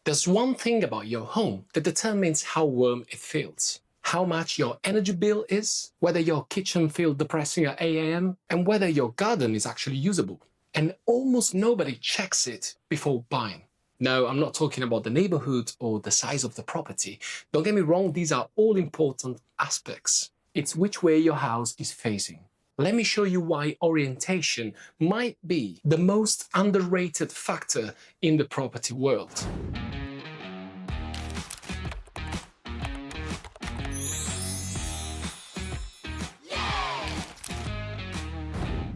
There's one thing about your home that determines how warm it feels, how much your energy bill is, whether your kitchen feels depressing at 8 a.m, and whether your garden is actually usable. And almost nobody checks it before buying. No, I'm not talking about the neighborhood or the size of the property. Don't get me wrong, these are all important aspects. It's which way your house is facing. Let me show you why orientation might be the most underrated factor in the property world.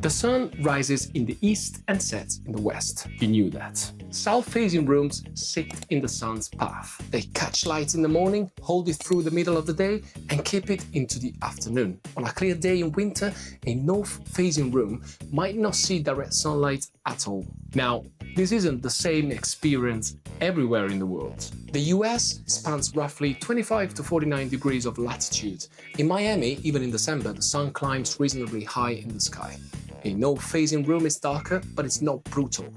The sun rises in the east and sets in the west. You knew that. South-facing rooms sit in the sun's path. They catch light in the morning, hold it through the middle of the day, and keep it into the afternoon. On a clear day in winter, a north-facing room might not see direct sunlight at all. Now, this isn't the same experience everywhere in the world. The US spans roughly 25 to 49 degrees of latitude. In Miami, even in December, the sun climbs reasonably high in the sky. A north-facing room is darker, but it's not brutal.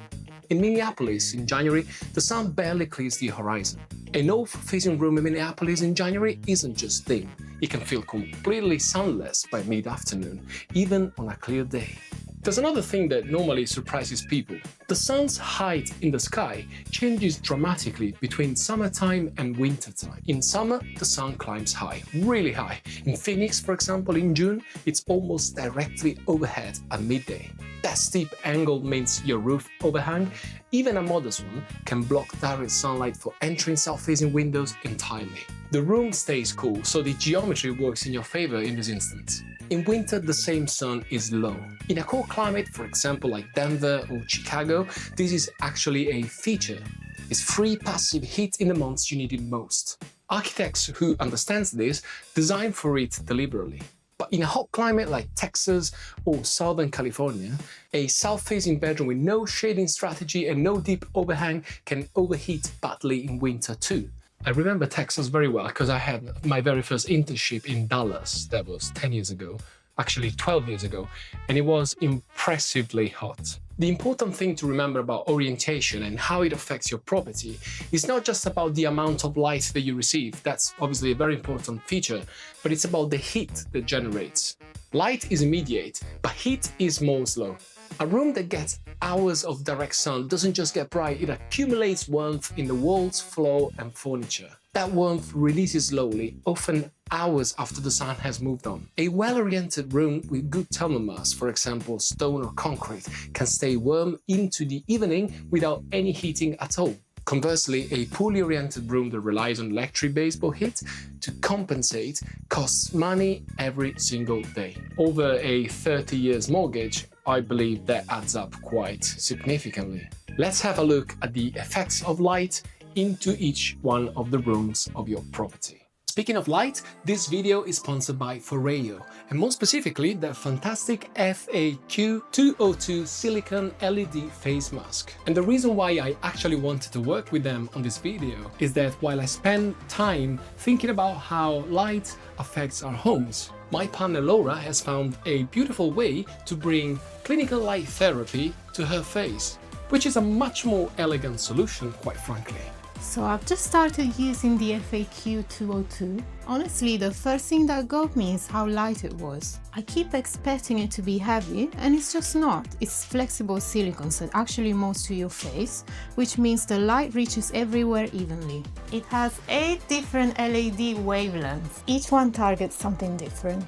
In Minneapolis, in January, the sun barely clears the horizon. A north-facing room in Minneapolis in January isn't just dim. It can feel completely sunless by mid-afternoon, even on a clear day. There's another thing that normally surprises people. The sun's height in the sky changes dramatically between summertime and wintertime. In summer, the sun climbs high, really high. In Phoenix, for example, in June, it's almost directly overhead at midday. That steep angle means your roof overhang, even a modest one, can block direct sunlight for entering south-facing windows entirely. The room stays cool, so the geometry works in your favor in this instance. In winter, the same sun is low. In a cold climate, for example like Denver or Chicago, this is actually a feature. It's free passive heat in the months you need it most. Architects who understand this design for it deliberately. But in a hot climate like Texas or Southern California, a south-facing bedroom with no shading strategy and no deep overhang can overheat badly in winter too. I remember Texas very well because I had my very first internship in Dallas. That was 10 years ago, actually 12 years ago, and it was impressively hot. The important thing to remember about orientation and how it affects your property is not just about the amount of light that you receive. That's obviously a very important feature, but it's about the heat that generates. Light is immediate, but heat is more slow. A room that gets hours of direct sun doesn't just get bright, it accumulates warmth in the walls, floor, and furniture. That warmth releases slowly, often hours after the sun has moved on. A well-oriented room with good thermal mass, for example stone or concrete, can stay warm into the evening without any heating at all. Conversely, a poorly oriented room that relies on electric baseball heat to compensate costs money every single day. Over a 30 years mortgage, I believe that adds up quite significantly. Let's have a look at the effects of light into each one of the rooms of your property. Speaking of light, this video is sponsored by Foreo, and more specifically their fantastic FAQ202 silicone LED face mask. And the reason why I actually wanted to work with them on this video is that while I spend time thinking about how light affects our homes, my partner Laura has found a beautiful way to bring clinical light therapy to her face, which is a much more elegant solution, quite frankly. So I've just started using the FAQ 202. Honestly, the first thing that got me is how light it was. I keep expecting it to be heavy, and it's just not. It's flexible silicone, so it actually moves to your face, which means the light reaches everywhere evenly. It has 8 different LED wavelengths. Each one targets something different.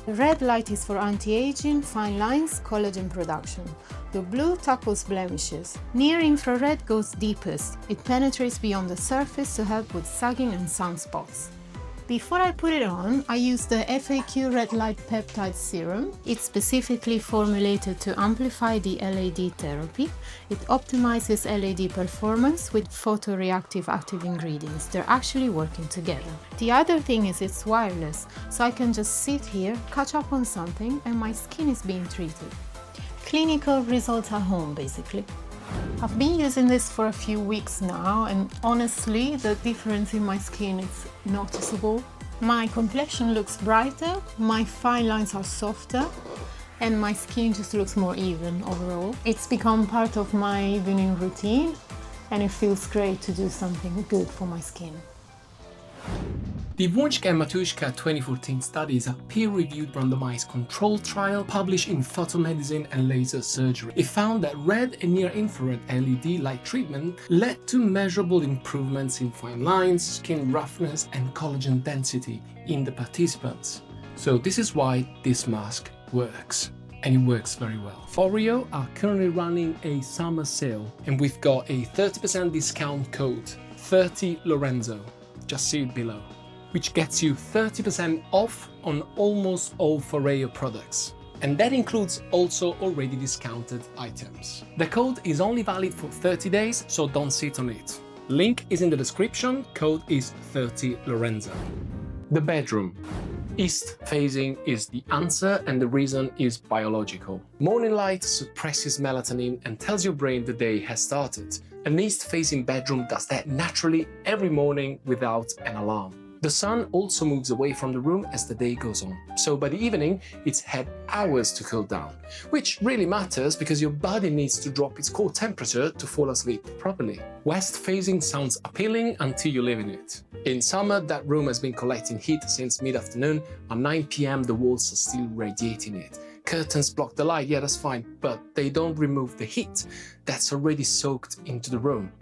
The red light is for anti-aging, fine lines, collagen production. The blue tackles blemishes. Near infrared goes deepest. It penetrates beyond the surface to help with sagging and sunspots. Before I put it on, I use the FAQ Red Light Peptide Serum. It's specifically formulated to amplify the LED therapy. It optimizes LED performance with photoreactive active ingredients. They're actually working together. The other thing is it's wireless, so I can just sit here, catch up on something, and my skin is being treated. Clinical results at home, basically. I've been using this for a few weeks now, and honestly, the difference in my skin is noticeable. My complexion looks brighter, my fine lines are softer, and my skin just looks more even overall. It's become part of my evening routine. and it feels great to do something good for my skin. The Wunschke and Matuszka 2014 study is a peer-reviewed randomized controlled trial published in Photomedicine and Laser Surgery. It found that red and near-infrared LED light treatment led to measurable improvements in fine lines, skin roughness, and collagen density in the participants. So this is why this mask works. And it works very well. Foreo are currently running a summer sale, and we've got a 30% discount code, 30 Lorenzo. Just see it below, which gets you 30% off on almost all Foreo products. And that includes also already discounted items. The code is only valid for 30 days, so don't sit on it. Link is in the description, code is 30 Lorenzo. The bedroom. East facing is the answer, and the reason is biological. Morning light suppresses melatonin and tells your brain the day has started. An east-facing bedroom does that naturally every morning without an alarm. The sun also moves away from the room as the day goes on, so by the evening it's had hours to cool down, which really matters because your body needs to drop its core temperature to fall asleep properly. West-facing sounds appealing until you live in it. In summer, that room has been collecting heat since mid-afternoon. At 9 p.m. the walls are still radiating it. Curtains block the light, yeah, that's fine, but they don't remove the heat that's already soaked into the room.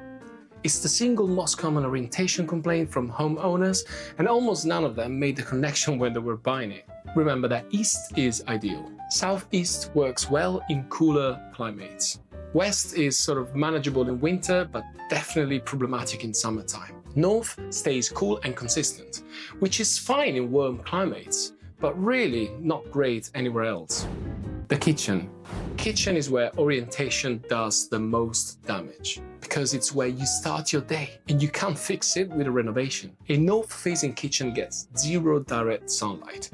It's the single most common orientation complaint from homeowners, and almost none of them made the connection when they were buying it. Remember that east is ideal. Southeast works well in cooler climates. West is sort of manageable in winter, but definitely problematic in summertime. North stays cool and consistent, which is fine in warm climates, but really not great anywhere else. The kitchen. Kitchen is where orientation does the most damage, because it's where you start your day and you can't fix it with a renovation. A north-facing kitchen gets zero direct sunlight.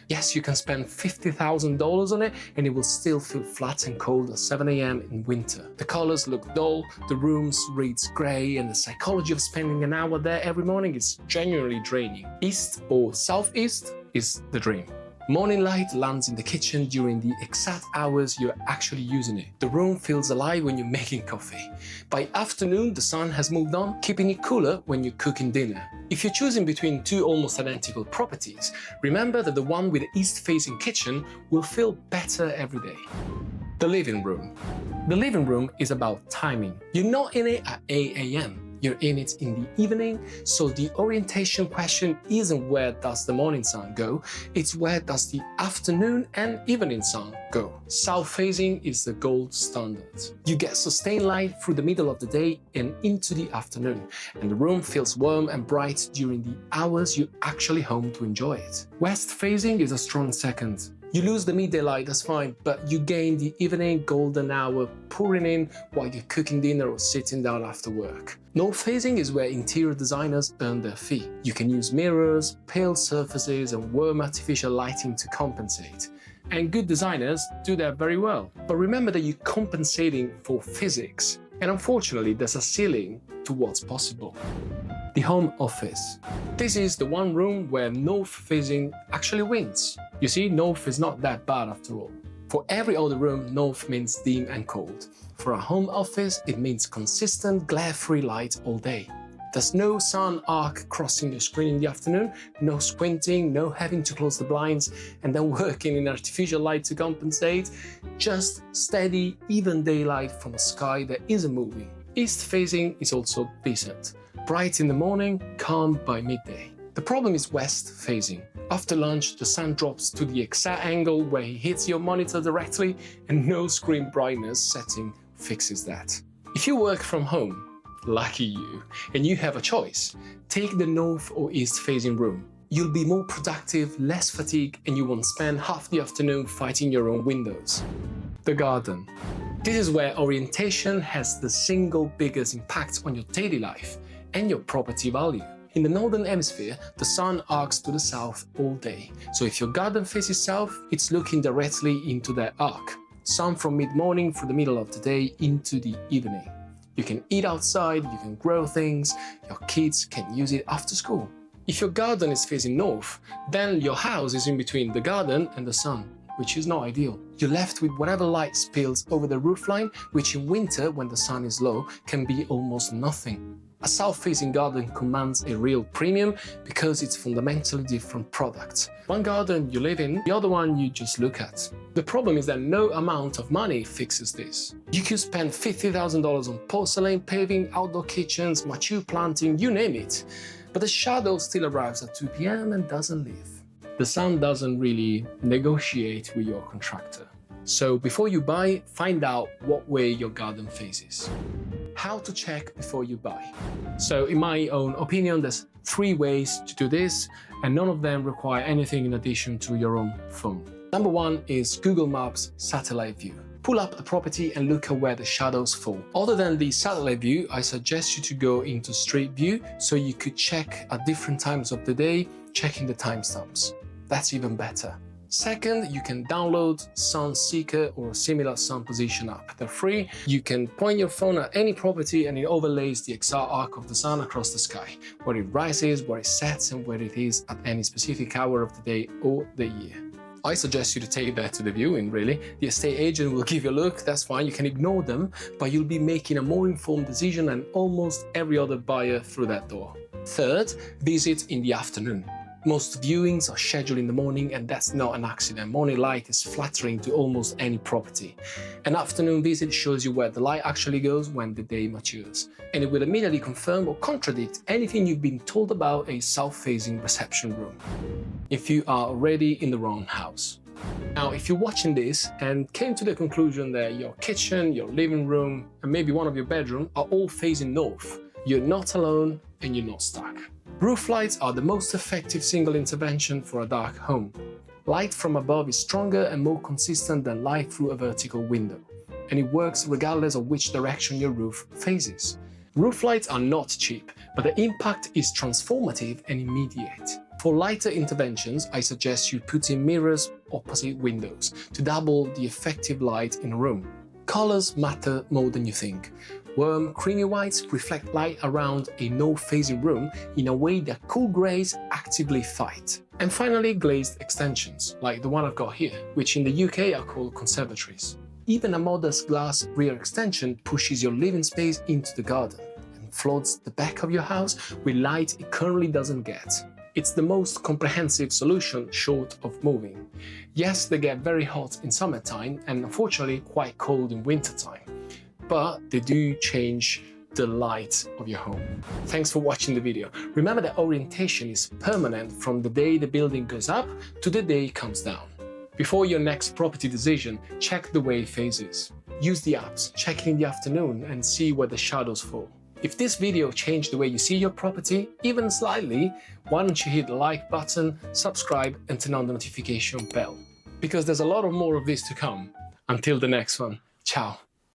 Yes, you can spend $50,000 on it and it will still feel flat and cold at 7 a.m. in winter. The colors look dull, the rooms reads grey, and the psychology of spending an hour there every morning is genuinely draining. East or southeast is the dream. Morning light lands in the kitchen during the exact hours you're actually using it. The room feels alive when you're making coffee. By afternoon, the sun has moved on, keeping it cooler when you're cooking dinner. If you're choosing between two almost identical properties, remember that the one with the east-facing kitchen will feel better every day. The living room. The living room is about timing. You're not in it at 8 a.m. You're in it in the evening, so the orientation question isn't where does the morning sun go, it's where does the afternoon and evening sun go. South facing is the gold standard. You get sustained light through the middle of the day and into the afternoon, and the room feels warm and bright during the hours you're actually home to enjoy it. West facing is a strong second. You lose the midday light, that's fine, but you gain the evening golden hour pouring in while you're cooking dinner or sitting down after work. North facing is where interior designers earn their fee. You can use mirrors, pale surfaces, and warm artificial lighting to compensate. And good designers do that very well. But remember that you're compensating for physics, and unfortunately there's a ceiling to what's possible. The home office. This is the one room where north facing actually wins. You see, north is not that bad after all. For every other room, north means dim and cold. For a home office, it means consistent, glare-free light all day. There's no sun arc crossing your screen in the afternoon, no squinting, no having to close the blinds and then working in artificial light to compensate. Just steady, even daylight from a sky that isn't moving. East facing is also decent. Bright in the morning, calm by midday. The problem is west facing. After lunch, the sun drops to the exact angle where it hits your monitor directly, and no screen brightness setting fixes that. If you work from home, lucky you, and you have a choice, take the north or east facing room. You'll be more productive, less fatigued, and you won't spend half the afternoon fighting your own windows. The garden. This is where orientation has the single biggest impact on your daily life and your property value. In the northern hemisphere, the sun arcs to the south all day. So if your garden faces south, it's looking directly into that arc. Sun from mid-morning through the middle of the day into the evening. You can eat outside, you can grow things, your kids can use it after school. If your garden is facing north, then your house is in between the garden and the sun. which is not ideal. You're left with whatever light spills over the roofline, which in winter, when the sun is low, can be almost nothing. A south-facing garden commands a real premium because it's fundamentally different product. One garden you live in, the other one you just look at. The problem is that no amount of money fixes this. You could spend $50,000 on porcelain paving, outdoor kitchens, mature planting, you name it. But the shadow still arrives at 2 p.m. and doesn't leave. The sun doesn't really negotiate with your contractor. So before you buy, find out what way your garden faces. How to check before you buy. So in my own opinion, there's 3 ways to do this, and none of them require anything in addition to your own phone. Number 1 is Google Maps satellite view. Pull up a property and look at where the shadows fall. Other than the satellite view, I suggest you to go into street view so you could check at different times of the day, checking the timestamps. That's even better. Second, you can download Sun Seeker or a similar sun position app. They're free. You can point your phone at any property and it overlays the exact arc of the sun across the sky, where it rises, where it sets, and where it is at any specific hour of the day or the year. I suggest you to take that to the viewing, really. The estate agent will give you a look, that's fine, you can ignore them, but you'll be making a more informed decision than almost every other buyer through that door. Third, visit in the afternoon. Most viewings are scheduled in the morning, and that's not an accident. Morning light is flattering to almost any property. An afternoon visit shows you where the light actually goes when the day matures, and it will immediately confirm or contradict anything you've been told about a south-facing reception room, if you are already in the wrong house. Now, if you're watching this and came to the conclusion that your kitchen, your living room, and maybe one of your bedrooms are all facing north, you're not alone and you're not stuck. Roof lights are the most effective single intervention for a dark home. Light from above is stronger and more consistent than light through a vertical window, and it works regardless of which direction your roof faces. Roof lights are not cheap, but the impact is transformative and immediate. For lighter interventions, I suggest you put in mirrors opposite windows to double the effective light in a room. Colors matter more than you think. Warm, creamy whites reflect light around a north-facing room in a way that cool greys actively fight. And finally, glazed extensions, like the one I've got here, which in the UK are called conservatories. Even a modest glass rear extension pushes your living space into the garden and floods the back of your house with light it currently doesn't get. It's the most comprehensive solution short of moving. Yes, they get very hot in summertime and unfortunately quite cold in wintertime, but they do change the light of your home. Thanks for watching the video. Remember that orientation is permanent from the day the building goes up to the day it comes down. Before your next property decision, check the way it faces. Use the apps, check it in the afternoon and see where the shadows fall. If this video changed the way you see your property, even slightly, why don't you hit the like button, subscribe and turn on the notification bell? Because there's a lot more of this to come. Until the next one, ciao.